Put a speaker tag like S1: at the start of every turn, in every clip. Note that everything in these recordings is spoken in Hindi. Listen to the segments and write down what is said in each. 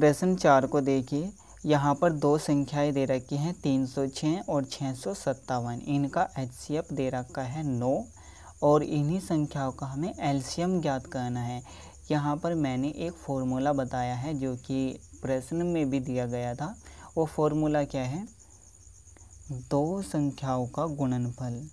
S1: प्रश्न 4 को देखिए। यहाँ पर दो संख्याएं दे रखी हैं 306 और 657। इनका HCF दे रखा है 9 और इन्हीं संख्याओं का हमें LCM ज्ञात करना है। यहाँ पर मैंने एक फॉर्मूला बताया है जो कि प्रश्न में भी दिया गया था। वो फॉर्मूला क्या है? दो संख्याओं का गुणनफल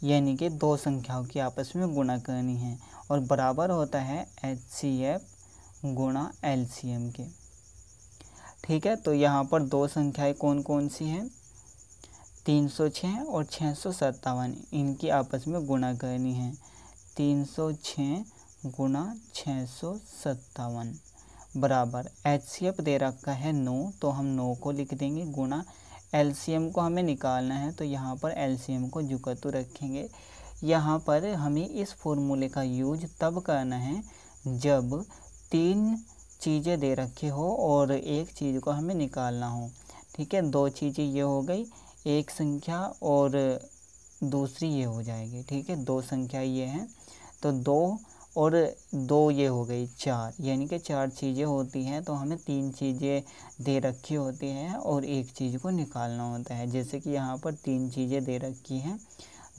S1: यानी कि दो संख्याओं की आपस में गुणा करनी है और बराबर होता है HCF गुणा LCM के। ठीक है, तो यहाँ पर दो संख्याएं कौन कौन सी हैं? 306 और 657। इनकी आपस में गुणा करनी है। 306 गुणा 657 बराबर HCF दे रखा है 9, तो हम 9 को लिख देंगे, गुणा LCM को हमें निकालना है, तो यहाँ पर LCM को जुकतु रखेंगे। यहाँ पर हमें इस फॉर्मूले का यूज तब करना है जब तीन चीज़ें दे रखी हो और एक चीज़ को हमें निकालना हो। ठीक है, दो चीज़ें ये हो गई, एक संख्या और दूसरी ये हो जाएगी। ठीक है, दो संख्या ये हैं, तो 2 और 2 ये हो गई 4, यानी कि 4 चीज़ें होती हैं। तो हमें 3 चीज़ें दे रखी होती हैं और एक चीज़ को निकालना होता है। जैसे कि यहाँ पर 3 चीज़ें दे रखी हैं,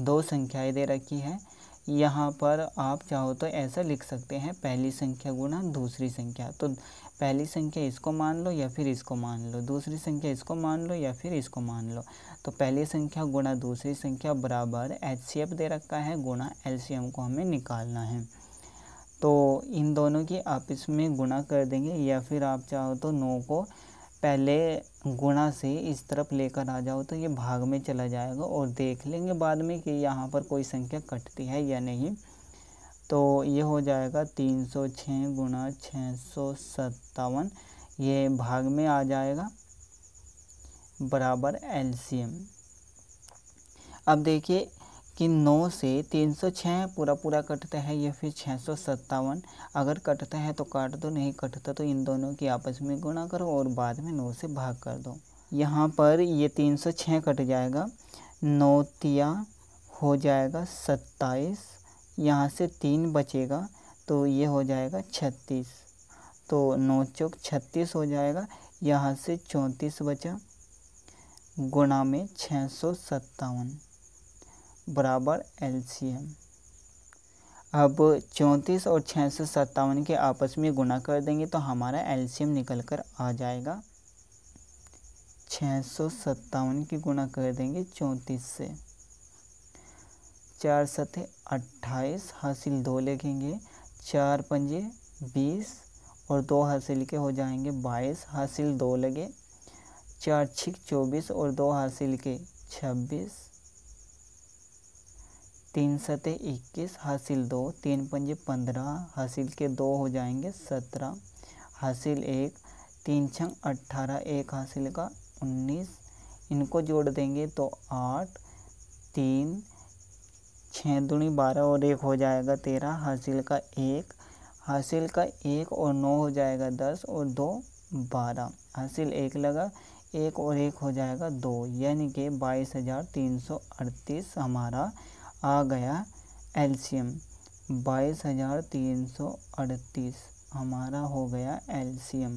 S1: 2 संख्याएं दे रखी हैं। यहाँ पर आप चाहो तो ऐसा लिख सकते हैं, पहली संख्या गुणा दूसरी संख्या। तो पहली संख्या इसको मान लो या फिर इसको मान लो, दूसरी संख्या इसको मान लो या फिर इसको मान लो। तो पहली संख्या गुणा दूसरी संख्या बराबर HCF दे रखा है गुणा LCM को हमें निकालना है। तो इन दोनों की आपस में गुणा कर देंगे, या फिर आप चाहो तो 9 को पहले गुणा से इस तरफ लेकर आ जाओ तो ये भाग में चला जाएगा और देख लेंगे बाद में कि यहाँ पर कोई संख्या कटती है या नहीं। तो ये हो जाएगा 306 गुणा 657, ये भाग में आ जाएगा बराबर LCM। अब देखिए कि 9 से 306 पूरा कटता है या फिर 657। अगर कटता है तो काट दो, नहीं कटता तो इन दोनों की आपस में गुणा करो और बाद में 9 से भाग कर दो। यहाँ पर ये 306 कट जाएगा, 9 तिया हो जाएगा 27, यहाँ से 3 बचेगा तो ये हो जाएगा 36, तो 9 चौक 36 हो जाएगा। यहाँ से 34 बचा, गुणा में 657 बराबर LCM। अब 34 और 657 के आपस में गुणा कर देंगे तो हमारा LCM निकल कर आ जाएगा। 657 की गुणा कर देंगे 34 से, 4 सते 28, हासिल 2 लिखेंगे, 4 पंजे 20 और 2 हासिल के हो जाएंगे 22, हासिल 2 लगे, 4 छिक 24 और 2 हासिल के 26, 3 सते 21, हासिल 2, 3 पंजे 15, हासिल के 2 हो जाएंगे 17, हासिल 1, 3 छंग 18, 1 हासिल का 19, इनको जोड़ देंगे तो 8, 3 6 दूनी 12 और 1 हो जाएगा 13, हासिल का 1, हासिल का 1 और 9 हो जाएगा 10 और 2 12, हासिल 1 लगा, 1 और 1 हो जाएगा 2, यानी कि 22,338 हमारा आ गया LCM। 22,338 हमारा हो गया LCM।